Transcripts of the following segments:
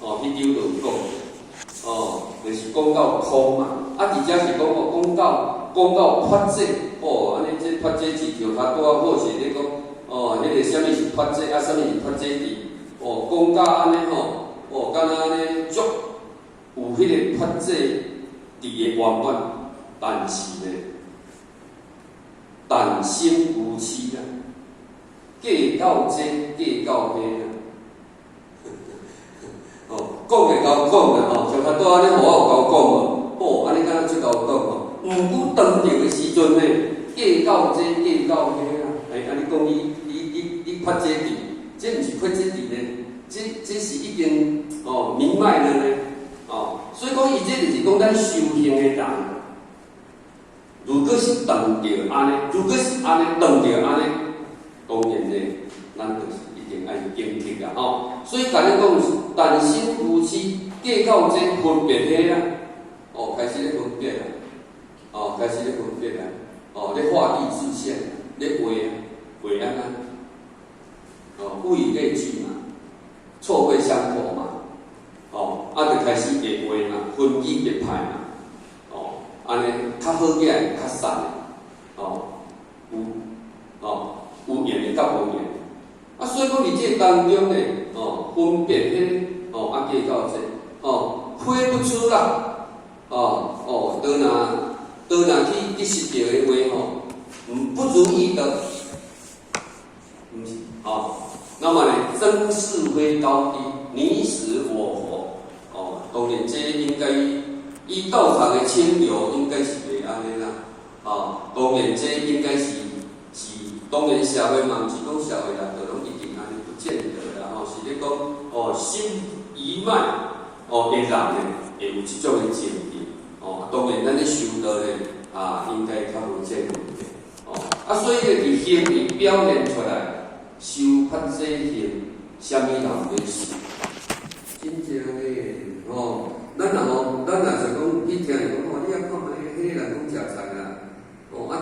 迄张就有讲，就是讲到空嘛，而且是讲到法界，安尼这法界字条较拄啊好势咧讲，迄个啥物是法界啊，啥物是法界地，讲到安尼敢若安尼足有迄个法界地的圆满，但是咧，但心无痴啊，计到这，计到那啊。讲会交讲啦，像较拄安尼，互我有交讲安尼敢若即交讲毋过当着的时阵呢，计到这，计到那啊，安尼讲你发这地，这毋是发这地呢，这是已经明白了呢，所以讲伊这就是讲咱修行的人，如果是当着安尼，如果是安尼当着安尼，当然呢，咱就是一定爱警惕啊，所以甲咱讲是但心无痴，计到这分别迄啊，开始咧分别啊，开始咧分别啊，咧画地自限，咧画安物以类聚嘛，臭味相投嘛，就开始会画嘛，分己别派嘛，安尼较好起来，较散的，有缘的甲无缘的，所以讲伫这当中呢，分别迄计到这，开不出啦，倒若去实着的话不如意的，毋是，那么呢，争是非高低，你死我活，当然这应该依道场的清流，应该是袂安尼啦，当然这应该是当然社会嘛，毋是讲社会啦，就拢一定安尼不见得啦，是咧讲心一脉的人呢，会有即种的情形，当然咱咧修道咧，应该较无这问题，所以咧伫行为表现出来，修法界行，啥物人袂修？真正咧，咱若是讲去听伊讲，你啊看迄个人讲食菜啦，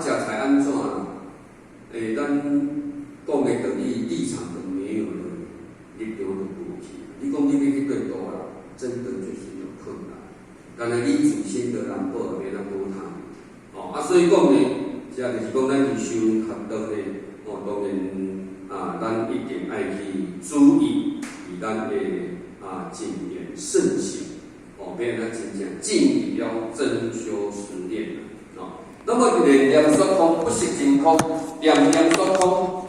食菜安怎？咱讲的道理立场都没有了，你丢了过去。你讲你要去对多啦，真的就是有困难。但是你自身的人保袂当保他，所以讲呢，这就是讲咱去修学道呢，当然咱一定爱去注意，以咱的谨言慎行，变咱真正进一步要真修实练那么念念说空，不是真空；念念说空，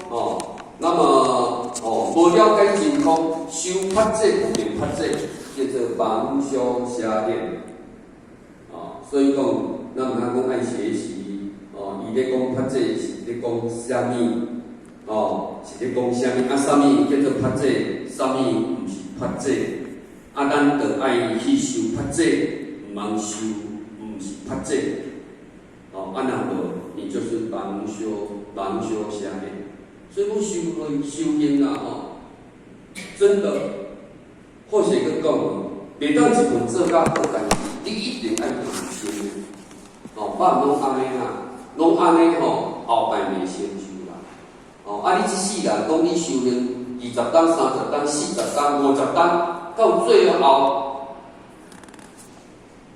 那么无了解真空，修法界不明法界，叫做盲修瞎练。所以讲，咱毋通讲爱学习，伊咧讲法界是咧讲啥物？是咧讲啥物？啥物叫做法界？啥物毋是法界？咱着爱去修法界，毋通修毋是法界。若无，你就是盲修瞎练。所以讲修行真的，或许个讲，袂当一份做甲好，但是你一定爱用心。别拢安尼啦，拢安尼后摆袂成就啦。你一世人讲你修行20担、30担、40担、50担，到最后，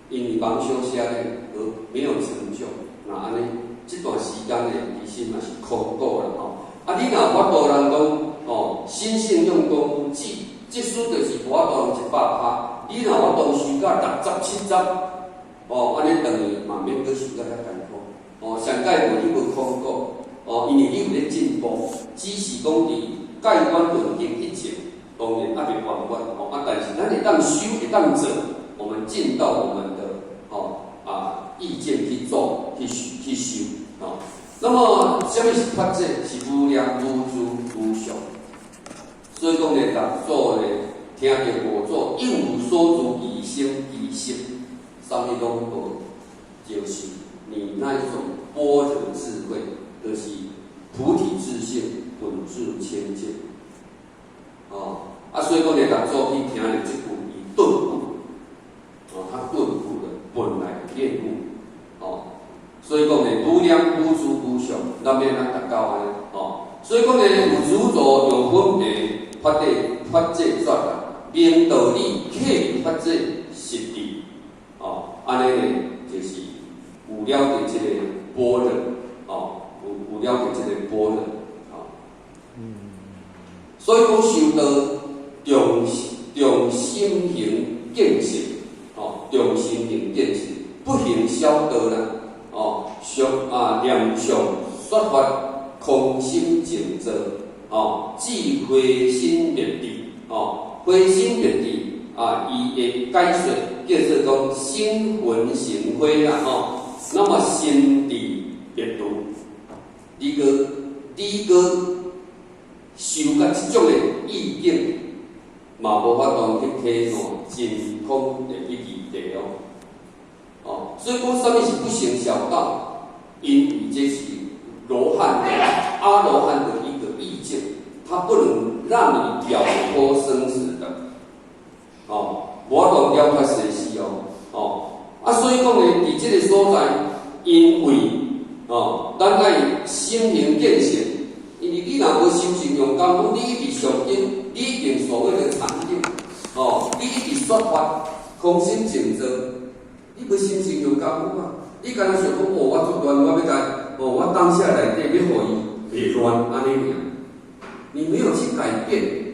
因为盲修瞎练而没有成就。那安尼，这段时间呢，其实嘛是空过啦你若法度人讲心性用功，即使就是无法度100%，你若法度修到60、70，安尼等于嘛免搁修到遐艰苦。上界无你无空过，因为你有咧进步，只是讲伫盖观论定以前，当然还袂完满。但是咱会当修，会当做，我们尽到我们的意见去做，去修那么，什么是法界？是无量无诸无常。所以讲咧，读做咧，听着我做，应无所住，以心以心，啥物拢无，就是你那一种般若智慧，就是菩提自性，本自清净。所以讲咧，读做去听咧，即句以顿悟，他顿悟的本来练悟。所以讲呢，无量无诸无常，咱免达到安尼。所以讲呢，有执着有分别，法界转啦，明道理，刻意发展实地，安尼呢就是有了解这个般若，有了解这个般若，所以讲修道重心行见性，重心行见性，不行小道啦，念诵说法，空心静坐，即灰心灭地，灰心灭地伊的解说叫做讲心魂成灰啦，那么心地灭度，你个修甲即种的意境，嘛无法度去体悟真空的一义地所以讲，什么是不行小道？因为这是罗汉的阿罗汉的一个意境，它不能让你了脱生死的，无法度了脱生死所以讲呢，伫这个所在，因为咱爱心行见性，因为你若无修行用功夫，你一直上经，你一定所谓的禅定，你一直说法，空心静坐，你无心行用功夫啊！你敢若想讲我足乱，我要甲我当下内底要互伊袂乱安尼尔，你没有去改变，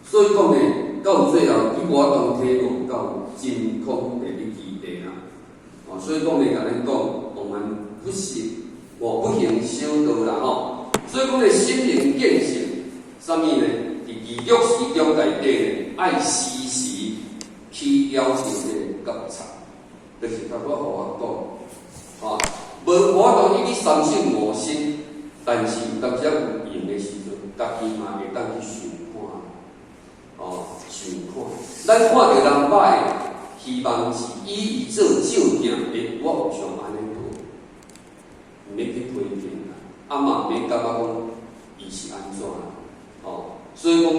所以讲呢，到最后你无法度体悟到真空的一义地啦。所以讲呢，甲咱讲，我们不行，我不行修道啦所以讲呢，心灵见性，什么呢？伫仪律时中内底呢，爱时时去了解这个觉察，就是甲我讲，无法度一直三性无心，但是有当时有用的时阵，家己嘛会当去想看，想看，咱看到人歹，希望是以做照镜，我有像安尼做，毋免去批评啦，嘛免感觉讲伊是安怎所以讲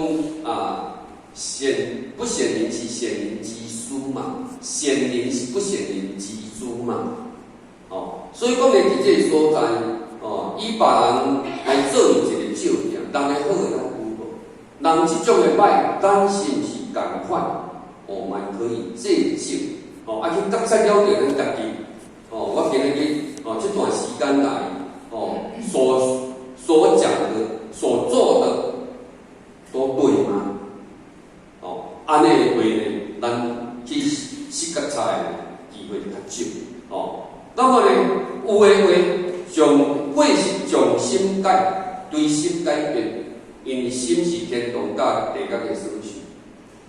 显不显灵是显灵之殊嘛，显灵是不显灵之珠嘛，所以讲呢，伫这个所在，以别人来做一个照镜，人的好的咱有无？人即种的歹，咱是毋是共款？我们可以借鉴，去觉察了解咱家己，我今日这段时间来，所讲的、所做的，都对吗？安尼的话呢，咱去觉察的机会较少，那么呢，有的话或是从心改，对心改变，因为心是天动甲地觉的思绪。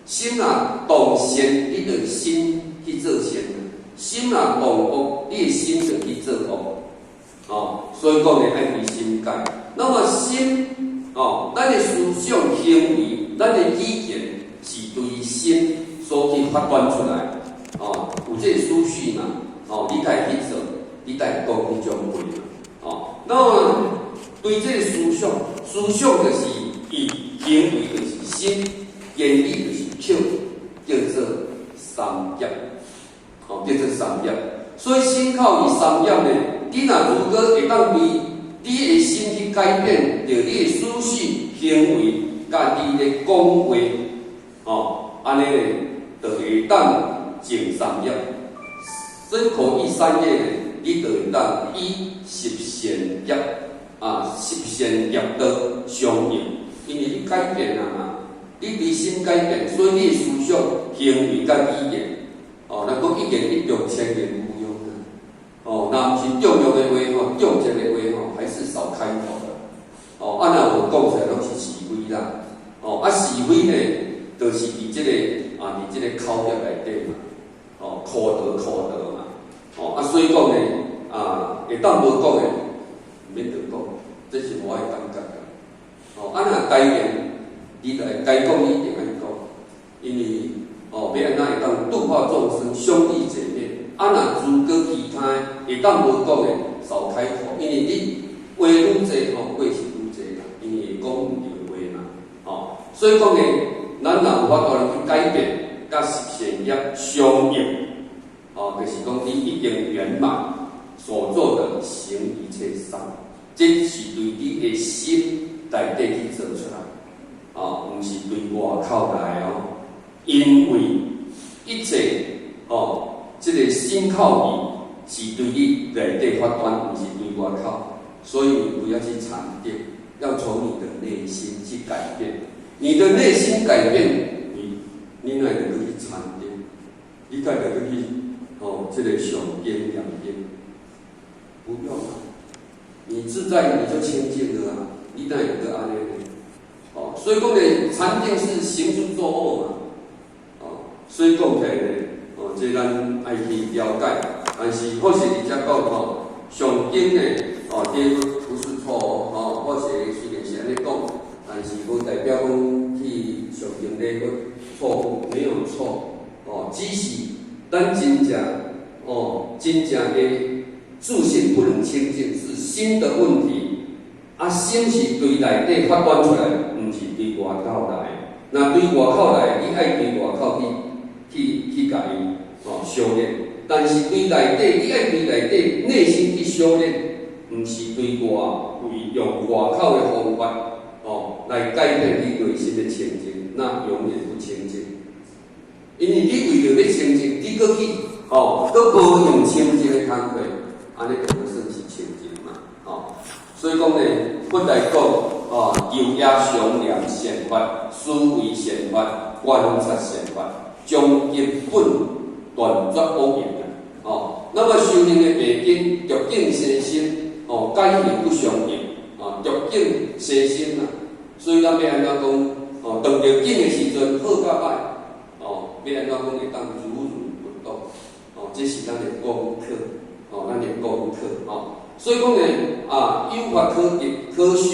心动善，你就心去做善；心动恶，你的心就去做恶。所以讲呢，爱对心改。那么心，咱的思想行为，咱的语言是对心所去发端出来。有这个思绪嘛？你家去做，你家讲迄种话那么对这个思想就是以行为就是心，言语就是口，叫做三业，叫做三业。所以心靠于三业呢，你若如果会当对你的心去改变，着你的思绪、行为，甲你的讲话，安尼呢，就会当净三业。所以可以三业呢，你就会当以十善业十善业道相应，因为你改变了嘛。你对心改变，所以你的思想、行为甲语言，若讲语言一用千言无用若毋是重要的话重要的话还是少开口的。若有讲出来拢是是非啦。是非呢，就是伫即个伫即个口业内底嘛，口德嘛。所以讲呢，会当无讲的，免得讲，这是我的感觉若该言。你就该讲，你一定爱讲，因为要安怎会当度化众生、相益姐妹。若如果其他会当无讲的，少开口，因为你话愈多，话是愈多啦，因为讲毋对话嘛。所以讲呢，咱若有法度去改变，甲十善业相应，就是讲你已经圆满所做的行一切善，这是对你的心内底去做出来。毋是对外口来因为一切这个心口是对你内底发端，不是对外口，所以你不要去禅定，要从你的内心去改变。你的内心改变，你哪会去禅定？你该会去这个上根两根，不用啊。你自在你就清净了啊，你哪有个安尼呢？所以讲呢，禅定是行住坐卧嘛，所以讲起来呢，这咱爱去了解。但是或许你才讲上根呢，第不是错或许虽然是安尼讲，但是不代表讲去上根呢个错误没有错，只是咱真正的自信不能清净，是心的问题。心是对内底发端出来，不是对外口来。那对外口来，你爱对外口去甲伊修炼。但是对内底，你爱对内底内心去修炼，不是对外为用外口的方法来改变你内心的清净，那永远不清净。因为你为着要清净，你搁去搁无用清净的工课，安尼就不算是清净嘛。所以讲呢，佛来讲由业常念善法，思维善法，观察善法，将根本断绝恶业那么修行的背景，逐境生心改名不相应逐境生心所以咱要安怎讲当着境的时阵好甲歹要安怎讲会当如如不动这是咱的功课咱的功课所以讲呢有法可得可修，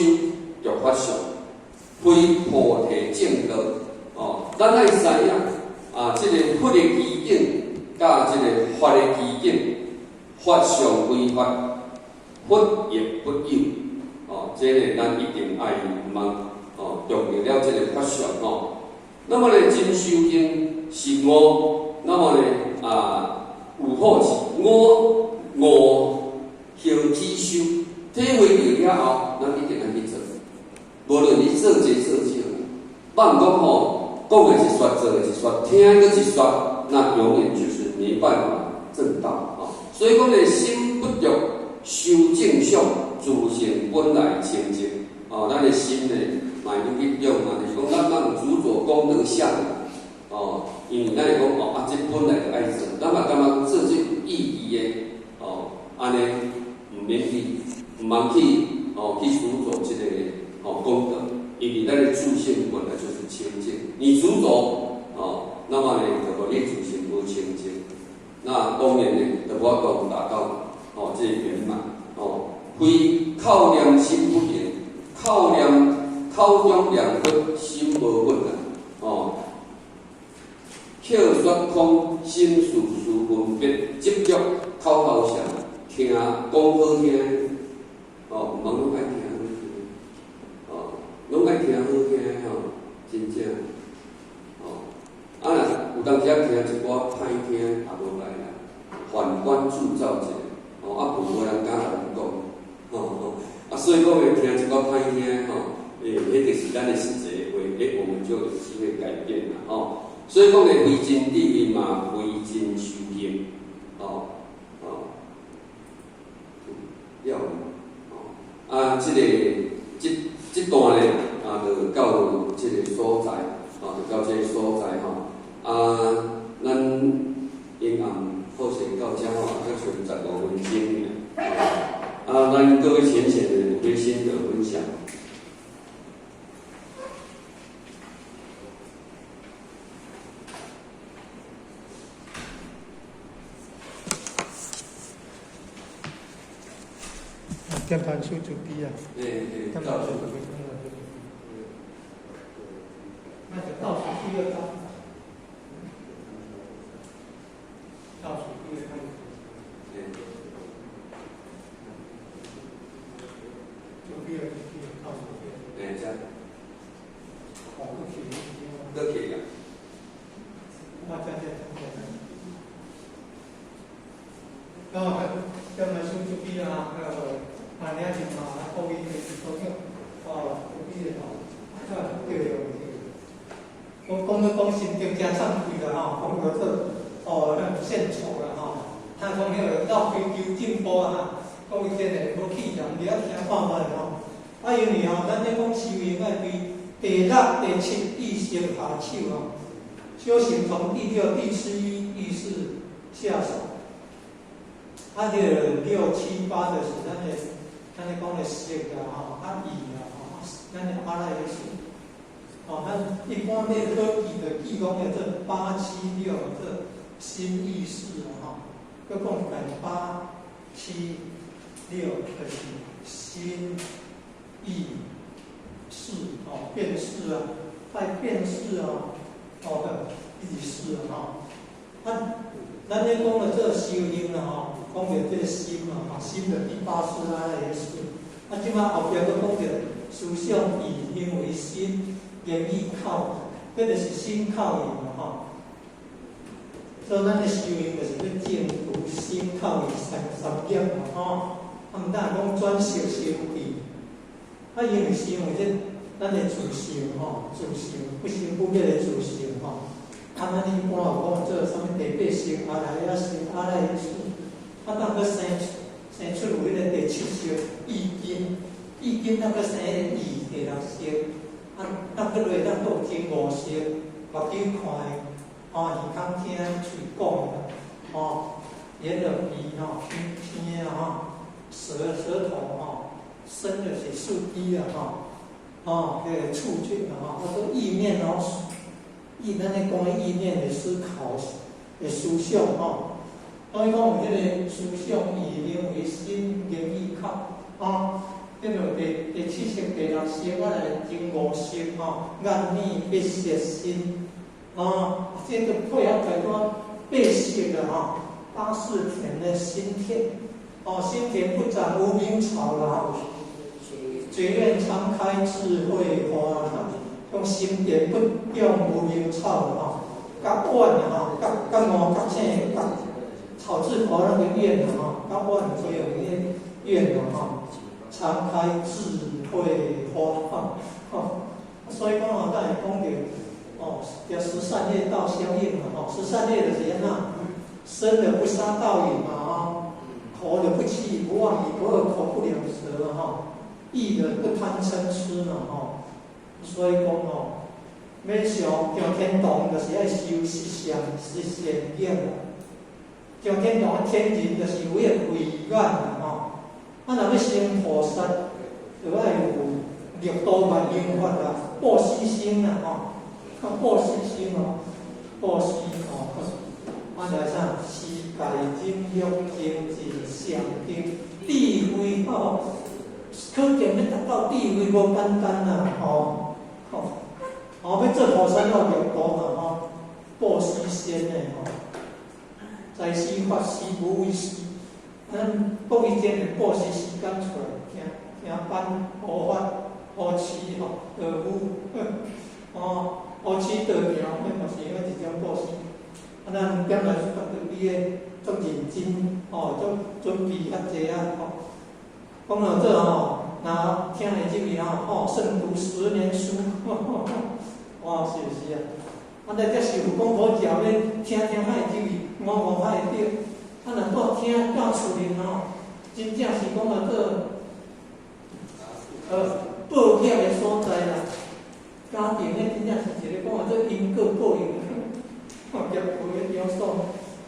欲法上，非菩提正道咱爱知影这个佛的基境，甲这个法的基境，法上非法，佛也不有这个咱一定爱毋通用了这个法上那么呢，真修行是我，那么呢有好处，我行起修，体会到了后，咱一定爱去做。无论你做这做少，咱讲讲的是说，做的是说，听的是说，那永远就是没办法正道所以讲呢，心不着修正相，自性本来清净咱的心呢，嘛要去用就是讲咱有执着功德相因为咱会讲这本来就爱做，咱嘛感觉做这有意义的安尼毋免去，毋茫去去执着这个功德，因为咱的自性本来就是清净。你执着那么呢，就把你自性无清净。那当然呢，就无法度达到这个圆满非口念心不净，口中念佛心无稳口说空心事事分别，执着口头上听讲好听毋茫拢爱听拢爱听好听真正有当时听一寡歹听也无赖啦，反观自照者无人敢人讲所以讲听一寡歹听迄就是咱的实际话，我们就有机会改变啦所以讲呢，非真理嘛，非真修行了这段呢就到这个所在就到这个所在咱因暗好势到这还剩15分钟咱各位浅显的有些心得分享。键盘数主题键盘数主题那就倒数第二章，倒数第二章，就第二倒数第二，这样，都可以呀，键盘数主题你也是高一的高兴，有啲嘢对，讲到讲心中真惭愧啦吼，讲到这献丑啦吼，他讲迄个绕规求进步啊，讲伊真诶无气量，你要听看卖吼。因为咱咧讲修行爱对第六、第七意识下手吼，修行从第六、第七意识下手。这个6、7、8就是咱咧讲的色啦吼，意啦吼，咱的阿赖耶识。咱一般咧科技的记讲的这8、7、6这心意识啊吼，佮讲8、7、6就是心意识辨识啊，在辨识啊，的意识啊咱咧讲的这修行啊讲到这个心啊心的第8识阿赖耶识。即摆后壁佮讲到思想以行为心。言语口，这就是心口意嘛吼。所以咱的修行就是要净除心口意三业嘛吼。毋但讲转识心意，因为是因为咱的自性吼，自性不生不灭的自性吼。咱一般有讲做啥物第8识阿赖耶识，阿赖耶识，当佮生出有迄个第7识意根，意根当佮生个意第6识。咱去落，咱有真5识，目睭看的，耳孔听，喙讲的，眼耳鼻听舌头身就是四肢个触觉意念咱咧讲的意念的思考的思想所以讲有迄个思想以行为心言语口这个第7识、第6识，我来真5识眼耳鼻舌身这个配合在讲8识的8识田的心田心田不长无名草啦，觉愿常开智慧花用心田不用无名草甲碗甲五甲青甲草字头那个愿甲碗所有的愿常开智慧花所以讲咱会讲到叫十善业道相应嘛十善业就是安怎？生的不杀盗淫嘛口的不欺不妄语不恶口不两舌意的不贪嗔痴嘛所以讲要上天堂就是爱修十善业上天堂的天人就是有迄个慧眼若要成菩萨，就爱有6度万因法啦，报喜心啦报喜心报喜来啥？世界真欲精进上经智慧可见要达到智慧无简单啦要做菩萨要6度嘛报喜心的在世法时无为时。咱国语间的报时时间出来，听班护法护持道夫护持道苗，迄嘛是一种报时。咱点来说，对你个足认真足准备较济讲到这若听的这个胜读10年书，是不是啊？咱这是有讲好教咧，听遐的这个，摸遐的对。若搁听到厝里真正是讲到报业的所在啦。家庭咧真正是一个讲因果报应业报的雕塑，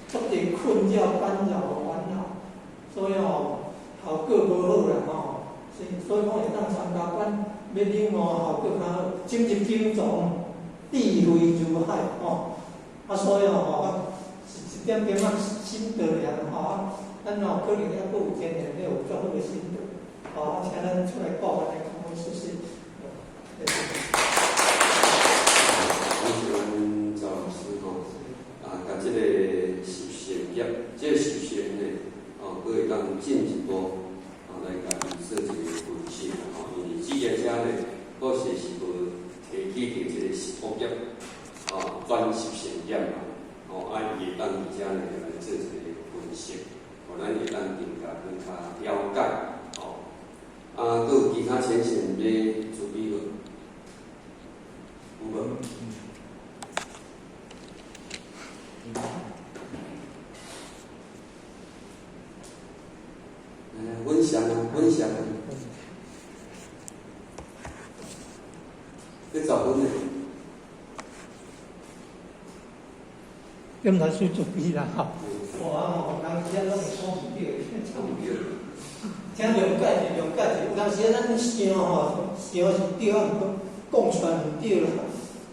足侪困扰、干扰、烦恼，所以效果无好啦所以讲会当参加班，要领效果较好，精进精重，智慧如海所以一点点心得良咱可能还佫有10年了有足好的心得请咱出来讲安尼讲谢谢。我想赵老师甲这个实习业，这个实习呢佫会当进一步来甲伊做一个分析因为职业者呢，佫是无提起着这个实务业专实习业伊会当而且呢来做一个分析，咱会当更加了解佫有其他情形要注意无？有无？分享啊，分享啊，去找分的。咁才算注意啦吼。哇，人家拢会讲唔对，讲唔对。听了解就了解，有当时咱想吼，想是对，啊，毋过讲出来唔对啦。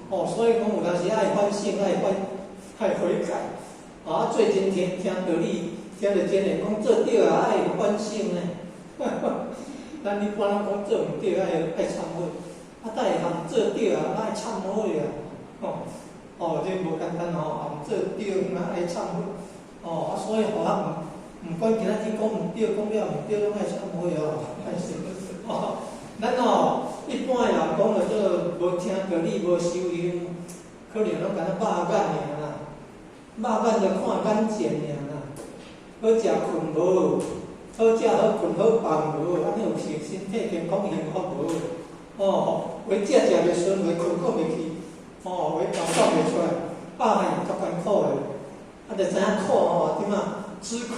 哦，所以讲有当时爱反省，爱悔改。啊，最近听到你听到真诶讲做对啊，爱反省呢。咱一般人讲做唔对，爱忏悔。啊，但是含做对啊，爱忏悔啊。哦，这无简单吼，含做对，爱忏悔。哦，啊，所以互咱毋管今仔日讲唔对，讲了唔对，拢爱忏悔哦，爱是。哦，咱哦，一般诶人讲了做无听道理，无修行，可能拢敢若肉眼尔啦，肉眼就看眼前尔啦，好食困无，好食好困好放无，安尼有身体健康幸福无？哦，为食袂顺，为困袂去，哦，为感觉袂出来，肉眼足艰苦诶，啊，就知影苦吼，点啊？知苦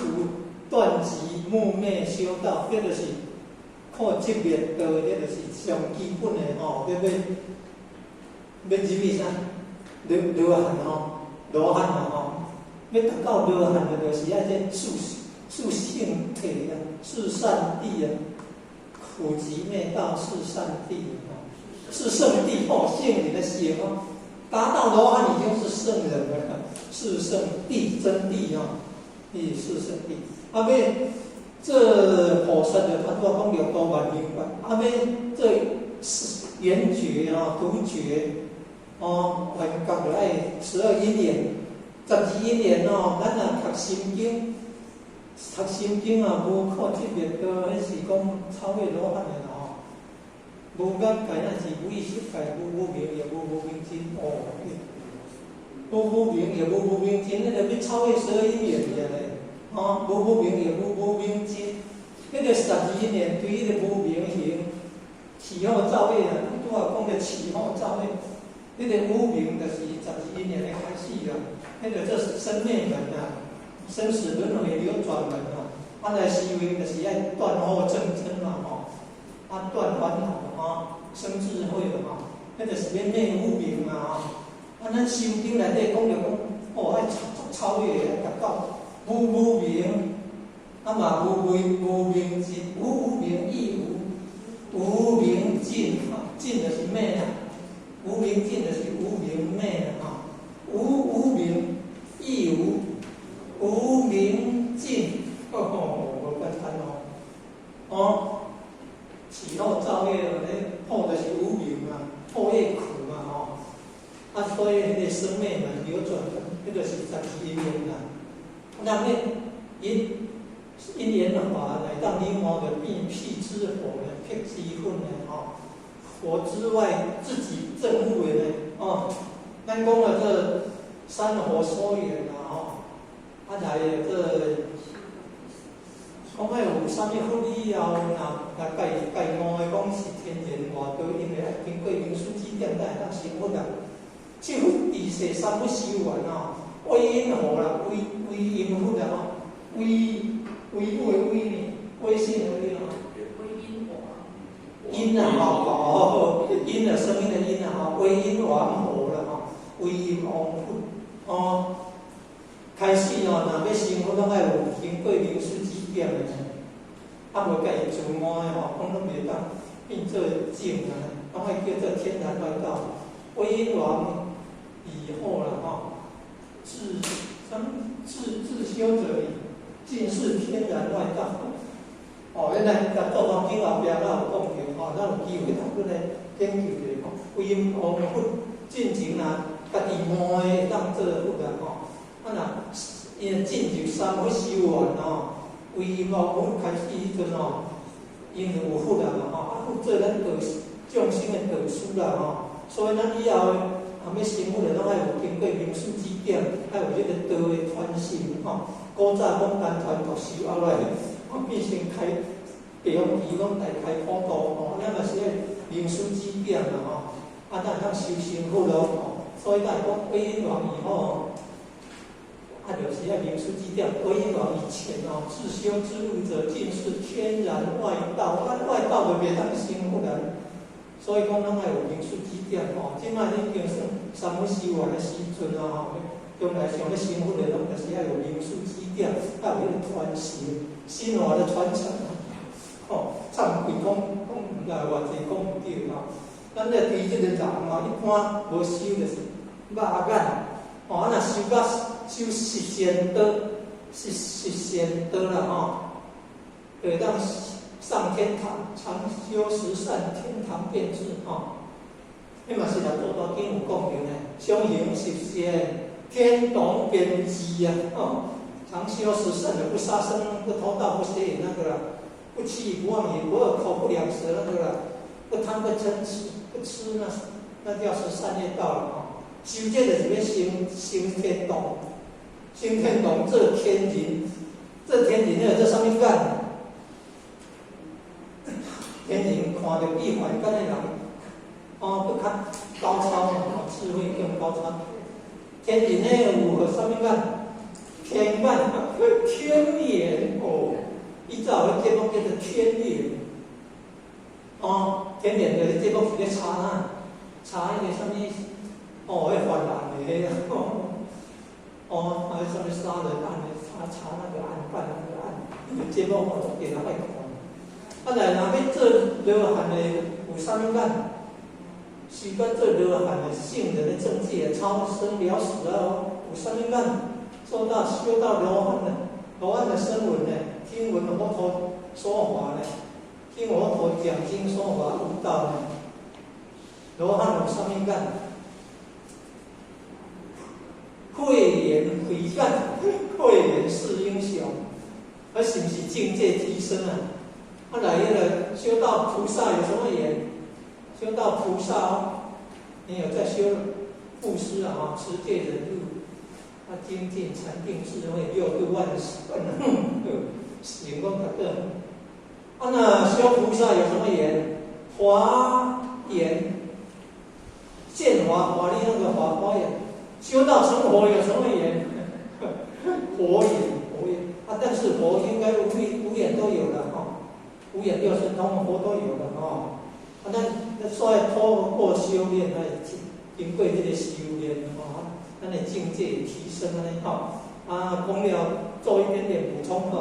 断集木灭修道，这就是靠这灭道，这就是上基本的吼。要入去啥？罗汉吼，罗汉嘛吼，要达到罗汉的，就是爱这四圣体啊，四善谛啊，苦集灭道四善谛啊，是圣谛哦，圣人的写哦，达到罗汉已经是圣人了，四圣谛真谛啊。四圣谛，啊尾这菩萨的他都讲了多万明白，啊尾这圆觉啊、独觉哦，还讲着爱12因缘、12因缘哦，咱若读心经，读心经啊，无靠这灭道，迄是讲超越罗汉的啦吼，无眼界那是无意识界，无明也无明尽哦。无明也无明尽，那个要超越12因缘的嘞。哦，无明也无明尽，那个12因缘对迄个无明行起好造业啊，拄啊讲的起好造业，那个无明就是12因缘的开始啦。那个这生灭门啊，生死轮回流转门啊。啊来修行就是爱断恶正真嘛吼，啊断烦恼啊，生智慧的吼，那个是要灭无明嘛吼。啊，咱修经内底讲着讲，哦，爱超越，爱达到无明，啊嘛无明尽，无明亦无明尽啊，尽就是灭啊，无明尽就是无明灭啊，无明亦无明尽，无简单哦，起后造业咧，破就是无明啊，破业苦嘛吼。啊，所以迄个生灭门流转门，迄个是12因缘啦。那因缘法来当你我的变辟之火呢，辟之分呢，吼，佛之外自己证悟的呢，哦，咱讲了这三火所缘啦，吼，啊来这讲迄有啥物福利后，那介悟的讲是天然外道，因为爱经过名师指点，才会当成佛啦。即佛第世三不修完哦，为因何啦？为因佛啦吼，为母的为呢？为性的为吼？为因果。因啊吼，因啊，生命的因啊吼，为因王佛啦吼，为因王佛哦。开始哦，若要成佛，拢爱有经过名师指点的，啊无家己自摸的吼，讲拢袂当变做正啊，拢爱叫做天然外道。为因王以后了哈，自修者尽是天然外道。哦，原来在做方经后壁咱有讲到，哦，咱有机会读本来研究者讲，为因王佛进前啊，家己摸的当做佛啦吼。啊若因进入三不修完哦，为因王佛开始迄阵哦，因就有佛啦嘛吼，啊佛做咱道众生的导师啦吼。所以咱以后后尾成佛了，拢爱有经过名师指点，爱有迄个道的传承吼。古早讲单传独修，后来变成开地方义讲大开普渡吼，咱嘛是爱名师指点啦吼。啊，咱通修成佛咯吼。所以咱讲归因王以后，就是要明书记点，为往以前自修之路者，尽是天然外道，外道就袂当生不然。所以讲，咱要有明书记点即摆你经算三本修完的时阵将来想要生活的，咱就是要有明书记点，要有迄个传承，新华的传承忏悔讲偌济讲唔对咱咧对即个人一般无修就是肉眼若修到修实践道，实践道啦就会当上天堂，常修十善，天堂便至迄嘛是咱做大经有讲着呢，相行实践，天堂便至常修十善的，不杀生，不偷盗，不邪淫那个啦，不欺不妄言，不恶口，不两舌那个啦，不贪不嗔痴，不吃那叫是善业道了修这就是要升天堂，升天堂做天人，做天人了做啥物干？天人看到比凡间的人不较高超智慧更高超。天人呢有啥物干？天眼、天眼伊早有节目叫做天眼天眼的节目是咧查迄个啥物迄犯案的迄个还有啥物杀人案的查那个案犯那个案，那个节目给人爱看。来，若要做罗汉的有啥物干？习惯做罗汉的圣人的政界，超生了死有啥物干？修到罗汉的声闻呢，听闻佛陀说法呢，听佛陀讲经说法悟道呢，罗汉有啥物干？慧眼慧眼，慧眼识英雄，是不是境界提升来了，修到菩萨有什么缘？修到菩萨你有在修布施持戒忍辱精进禅定智慧六度万行功德的。那修菩萨有什么缘？华严见华力那个华严。修到成佛有什么缘？佛缘但是佛应该五眼都有了五眼六神通佛都有了那所以透过修炼经过这个修炼咱的境界提升讲了做一点点补充才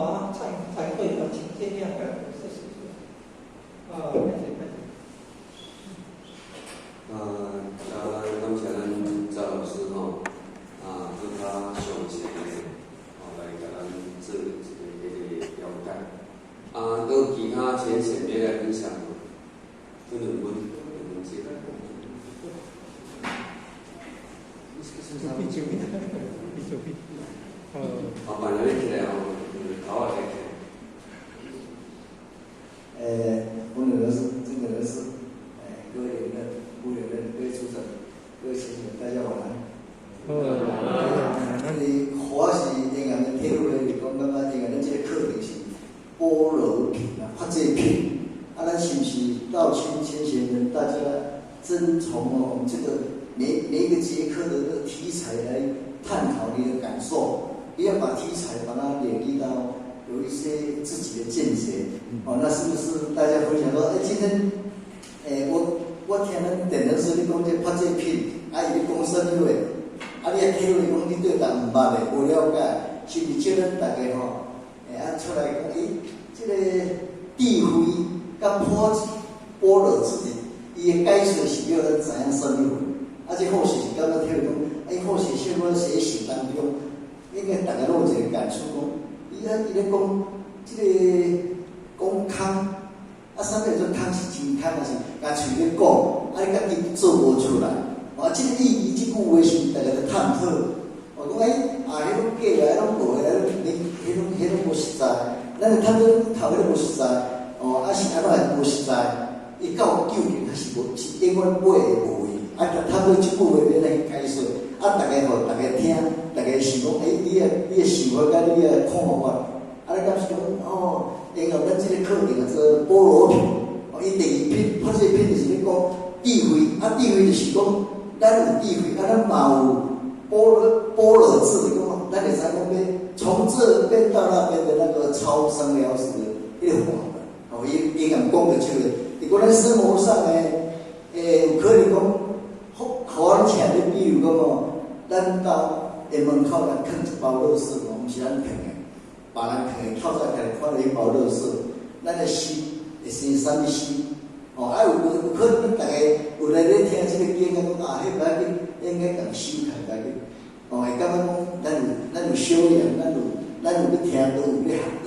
会请见谅感谢咱赵老师跟他详细来给咱做一个了解都其他前贤别来分享这两本节把人起来搞好来我女儿是这个人是各位人的务员的各位处长各位前辈大家晚安华是因为咱体育的是讲感觉因为咱这个课程是般若品发这品咱是不是道前贤人大家遵从这个每一个节课的这个题材来探讨你的感受，你要把题材把它演绎到有一些自己的见解那是不是大家分享说今天我听咱电视说你讲这发这品伊咧讲什么话你也体会讲你对人唔捌的无了解是不是叫咱大家出来讲这个智慧甲般若智的伊的解说是叫咱知影什么这或许是刚刚听讲或许是我学习当中应该大家都有一个感触讲伊咧讲这个讲空啥物叫空是真空是甲嘴咧讲你家己做无出来这个意义这句话是大家在探讨讲迄种假的迄种无的迄种无实在咱就探讨头迄种无实在是安怎无实在伊到究竟还是无是永远买的无的他对这句话要来解说大家互大家听大家想讲你的想法甲你的看法你敢是讲因为咱这个课程做般若品伊第二品发这品就是咧讲智慧智慧就是讲咱有智慧咱嘛有般若智就是讲咱会使讲要从这边到那边的那个超3个小时的那个环哦，伊讲讲着这个，如果咱生活上有可能讲，互咱请你，比如讲哦，咱到店门口咱放一包垃圾哦，毋是咱放的，别人放的，透早起来看到迄包垃圾，咱会收，会生啥物收？哦，有可能大家有来咧听这个经讲啊，迄个应该共收起来个。哦，会感觉讲，咱有修养，咱有去听到，有去学到，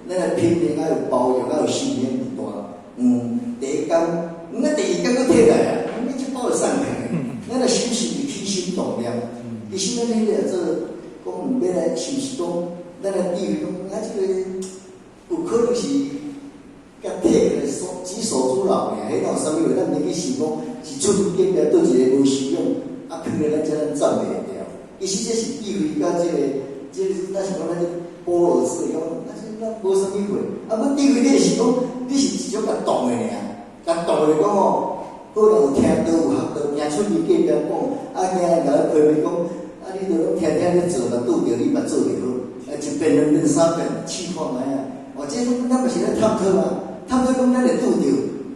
咱的品德啊有包容啊有信念有大。第一天，第二天佫摕来啊，你这包会送去，咱的心是起心动念。其实咱迄个做讲毋免来，是毋是讲咱的地位讲啊，这个有可能是甲摕来只守住老尔，迄有啥物话，咱袂去想讲是出去见面对一个无实用，啊，骗了咱才咱赚袂掉。其实这是地位甲这个，咱是讲咱菠萝籽讲，但是咱无啥物货。啊，阮地位你是讲，你是一种甲动的尔，甲动的讲哦，可能有听到有学到，行出去见面讲，啊，惊人甲咱批评讲，啊，你着拢天天咧做，嘛拄着你嘛做袂好，一遍两遍三遍试看卖啊。哦，这种咱嘛是咧探讨嘛，探讨讲咱会拄着，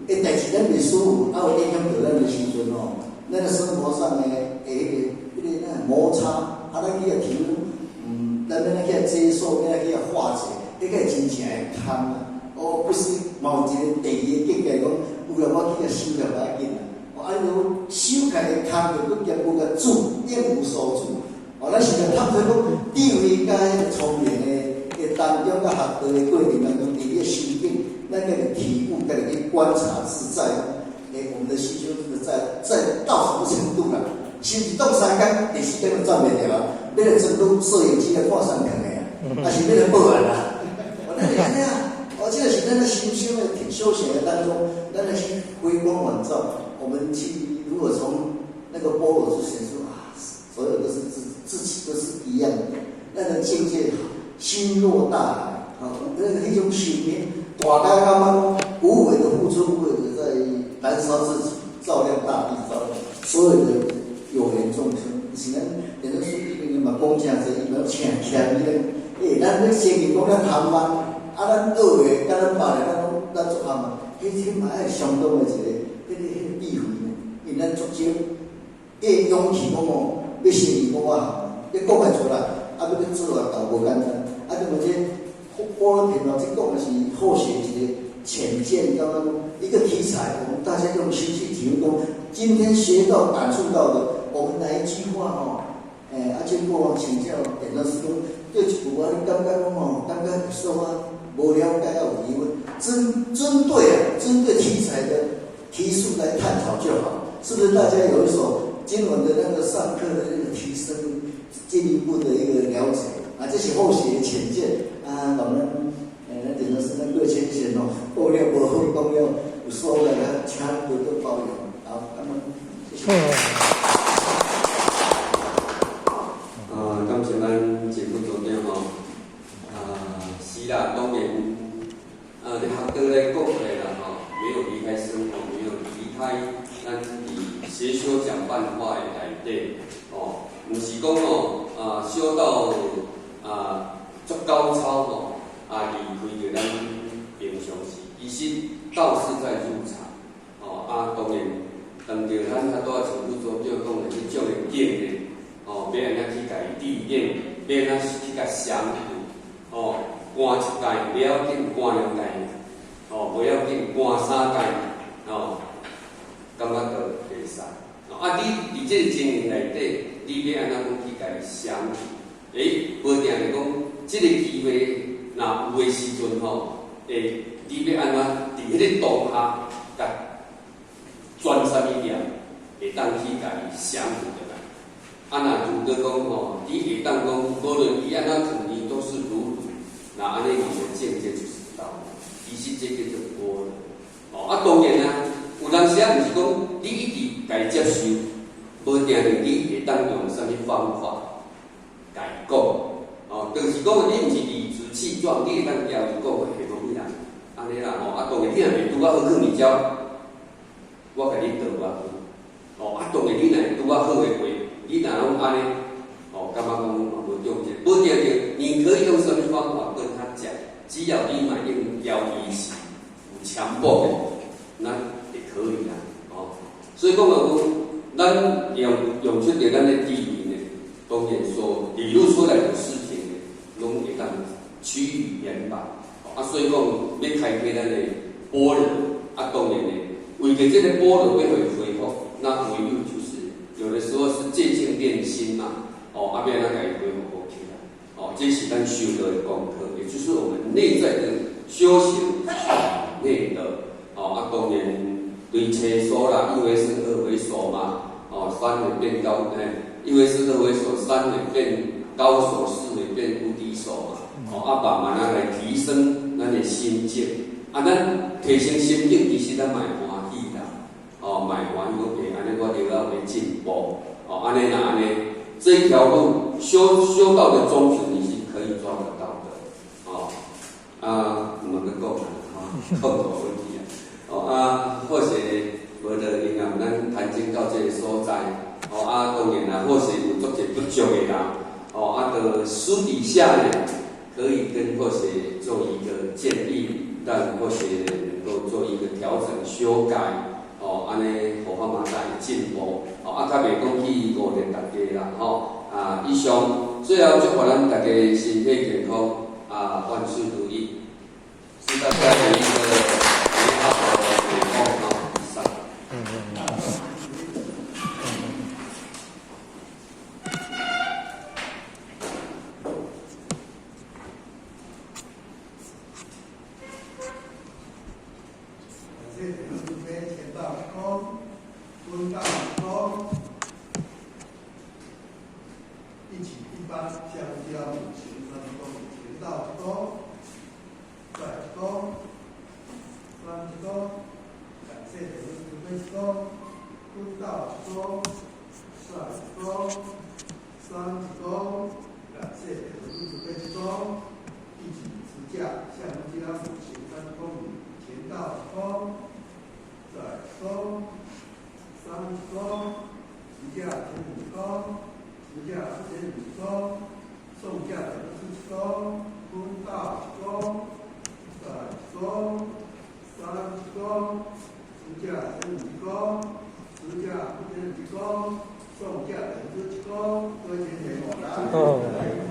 诶代志咱袂舒服，啊有影响到咱的时阵哦，咱的生活上的摩擦，啊，咱去提出，咱要去接受，要去化解，迄个真正会通啊。哦，不是某一个第二个境界讲，有了我去修了要紧啊。哦，安尼修起来通着，佫兼有个主，应无所主。哦，咱是来探讨讲智慧甲迄个聪明的当中，甲学道的过程当中，伫个修定，咱个体悟，个去观察自在。我们的心修真的在到什么程度了？是不是动3天，第4天就赚袂掉啊？要来整部摄影机来看3天的啊，还是要来报案啦？我那安尼啊，这个是咱的心修的修行的当中，咱的心回光返照。我们去如果从那个般若之前说啊，所有都是自己都是一样的，那个境界心若大海啊，那种心念大开刚刚无为的付出，无为的在燃烧自己，照亮大地，照亮所有的有缘众生。是咱人家说伊嘛讲诚济，伊嘛请伊咧，咱咧先去讲咱含慢，啊，咱学的甲咱别个咱做含慢，迄嘛爱相当的一个智慧呢。因咱足少，勇气讲哦，要先去讲啊，要讲得出来，啊，要去做啊，倒无简单。啊，就或者般若品哦，这讲的是后学一个浅见，刚刚一个题材，我们大家用心去体会。今天学到、感触到的，我们哪一句话哦？经过请教点老师讲，对一句话你感觉讲哦，感觉说啊无了解要有疑问，针对题材的题数来探讨就好，是不是？大家有一所经文的那个上课的那个提升，进一步的一个了解啊，这是后学浅见啊，我们那点老师那各浅显哦，过了无好讲了，有所谓的，请多多包容。好，那么谢谢。感谢咱节目组长吼，是啦，当然，你学到来讲起来吼，没有离开生活，没有离开咱自己学修讲办法的内底，哦，唔是讲哦，修到足高超吼，离开着咱平常时，其实道是在入场，哦，当然，当着咱较多节目组长讲的迄种的经验。哦，要安怎去甲伊历练，要安怎去甲相处，哦，换一届不要紧，换两届，哦，不要紧，换3届，哦，感觉到袂使。你伫这个经营内底，你要安怎讲去甲伊相处？无定是讲，这个机会若有的时阵吼，你要安怎伫迄个当下，甲专啥物念，会当去甲伊相处的。若如果讲吼，你会当讲，无论伊安怎处理都是如如，那安尼你的境界就是道。其实这个就多了。当然啊，有当时啊，毋是讲你一直甲伊接受，无定定你会当用啥物方法甲伊讲。就是讲你毋是理直气壮，你会当调就讲话系讲你啦，安尼啦。当然你若袂拄啊好去物招，我甲你倒啊好。当然你若会拄啊好的话。你若拢安尼，感觉讲无重视，不对，你可以用什么方法跟他讲，只要你买用要伊是有强迫的，那也可以啦。哦，所以讲咱用出着咱的地理呢，当然说理论出来的事情呢，拢会当趋于言吧。所以讲要开辟咱的般若，当然呢，为着这个般若要会恢复，那唯有就是有的时候是渐进练心嘛。要让它给恢复过去啦。这是咱修德的功课，也就是我们内在的修行内的。当然对切说啦，一为生，二为熟嘛。三为变高，一为生，二为熟，三为变高手，四为变无敌手嘛。慢慢来提升咱的心境。咱提升心境，其实咱蛮欢喜啦。蛮欢喜个，安尼我就要会进步。安尼这一条路修道的宗旨，你是可以抓得到的。唔能够讲啦，够多问题啊。或许我的因啊，咱谈经到这个所在，当然啦，或许有做些不足的人，的私底下呢，可以跟或许做一个建议，让或许能够做一个调整修改。安尼，互我嘛才会进步。较袂讲去误连大家啦，以上最后祝福咱大家身体健康，万事如意，祝大家有一个美好的美梦以上。一起一班相交，行分工，前道功，帅功，三功，感谢德智慧功，坤道功，帅功，三功，感谢德智慧功，一起持驾相交，行分工，前道功，帅功，三功，持驾天理功。持驾天理功，颂驾德智功，坤道功，帅功，三功，持驾天理功，持驾天理功，颂驾德智功，各位请点我答。